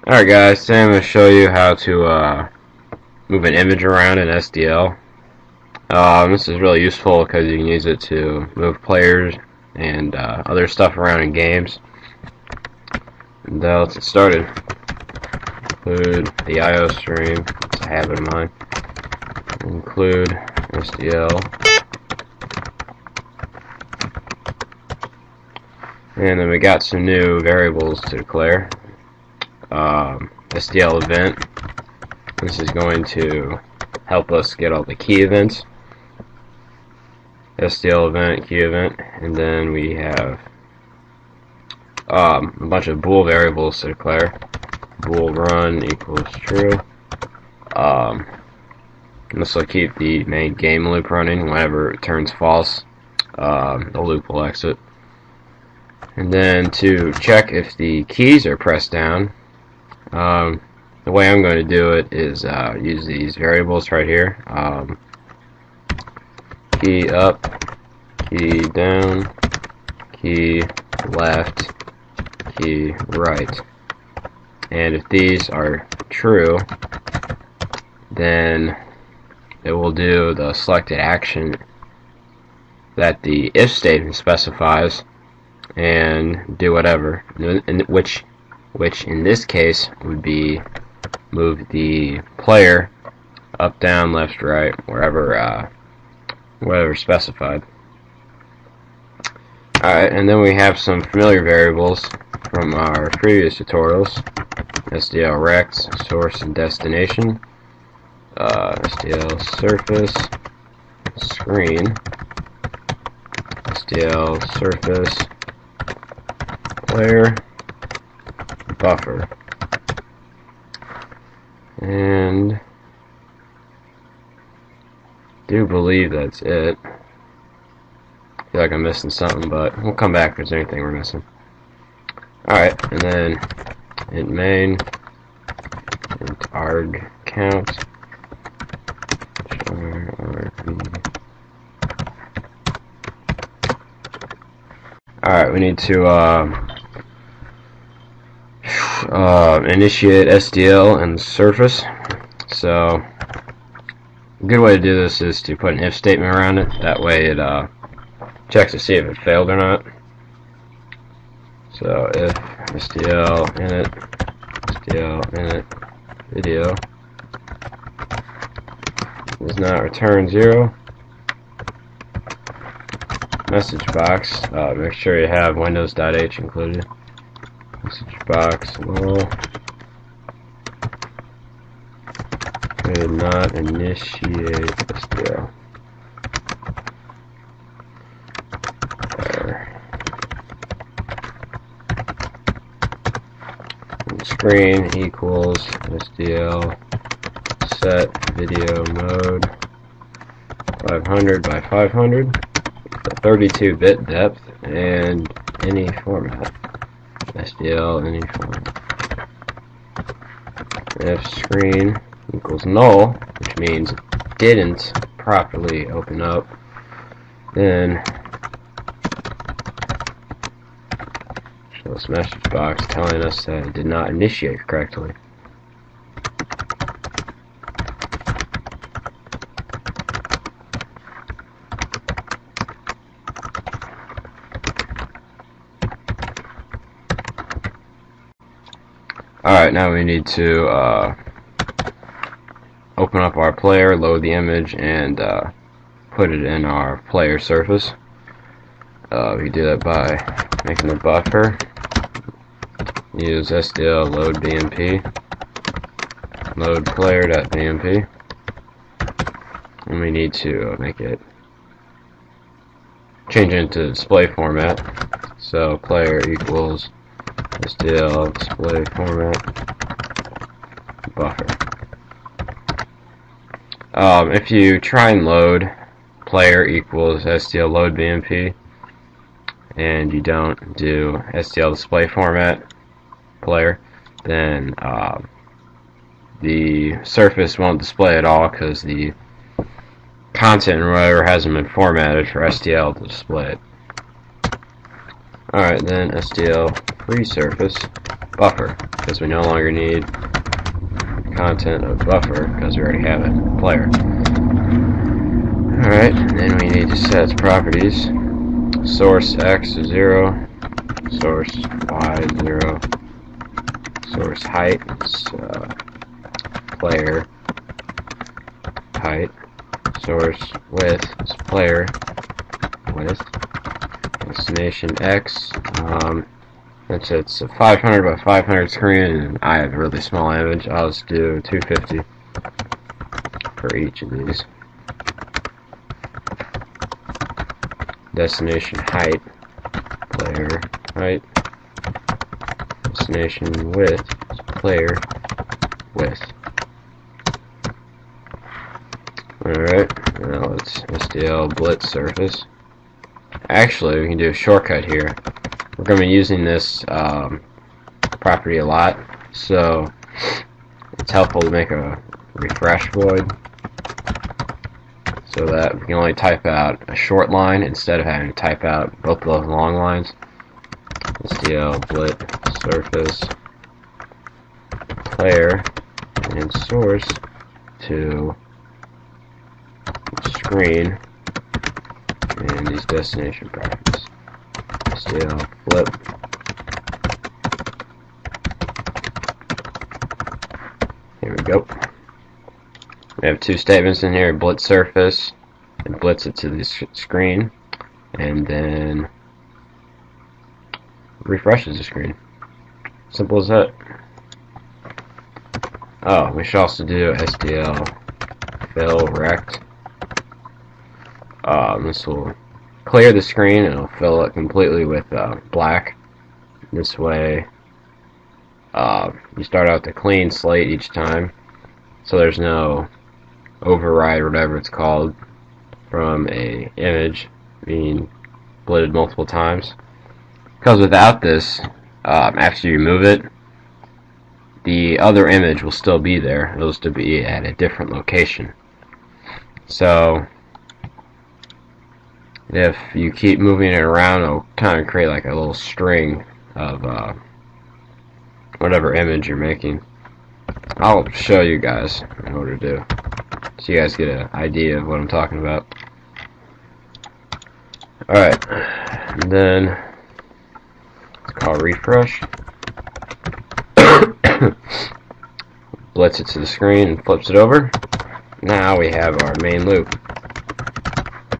Alright guys, today I'm going to show you how to move an image around in SDL. This is really useful because you can use it to move players and other stuff around in games. And let's get started. Include the IO stream, it's a habit of mine. Include SDL. And then we got some new variables to declare. SDL event. This is going to help us get all the key events. SDL event, key event, and then we have a bunch of bool variables to declare. Bool run equals true. This will keep the main game loop running. Whenever it turns false, the loop will exit. And then to check if the keys are pressed down, the way I'm going to do it is use these variables right here. Key up, key down, key left, key right. And if these are true, then it will do the selected action that the if statement specifies and do whatever, which in this case would be move the player up, down, left, right, wherever specified. Alright, and then we have some familiar variables from our previous tutorials. SDL rex, source and destination, SDL surface, screen, SDL surface, player, buffer. And I do believe that's it. I feel like I'm missing something, but we'll come back if there's anything we're missing. Alright, and then int main, int arg count, alright, we need to initiate SDL and surface. So a good way to do this is to put an if statement around it. That way it checks to see if it failed or not. So if SDL init video does not return 0, message box, make sure you have windows.h included. Message box null. Did not initiate SDL. Screen equals SDL set video mode 500 by 500, 32-bit depth, and any format. SDL any format. If screen equals null, which means it didn't properly open up, then show this message box telling us that it did not initiate correctly. Alright, now we need to open up our player, load the image, and put it in our player surface. We do that by making a buffer. Use SDL load BMP, load player.bmp, and we need to make it change it into display format. So player equals SDL display format buffer. If you try and load player equals SDL load BMP and you don't do SDL display format player, then the surface won't display at all because the content or whatever hasn't been formatted for SDL to display it. Alright, then SDL free surface buffer, because we no longer need content of buffer because we already have it in the player. Alright, and then we need to set its properties. Source X is 0, source Y is 0, source height is player height, source width is player width, destination X, since it's a 500 by 500 screen and I have a really small image, I'll just do 250 for each of these. Destination height, player height, destination width is player width. Alright, now let's SDL blitz surface. Actually, we can do a shortcut here. We're going to be using this property a lot, so it's helpful to make a refresh void so that we can only type out a short line instead of having to type out both of those long lines. SDL blitz surface player and source to screen and these destination properties. SDL flip here we go. We have two statements in here, blitz surface, and blitz it to the screen, and then refreshes the screen. Simple as that. Oh, we should also do SDL fill rect. This will clear the screen and it'll fill it completely with black. This way, you start out with a clean slate each time, so there's no override or whatever it's called from a image being blitted multiple times. Because without this, after you remove it, the other image will still be there. It'll just be at a different location. So if you keep moving it around, it'll kind of create like a little string of whatever image you're making. I'll show you guys in order to so you guys get an idea of what I'm talking about. Alright, and then let's call refresh. Blitz it to the screen and flips it over. Now we have our main loop.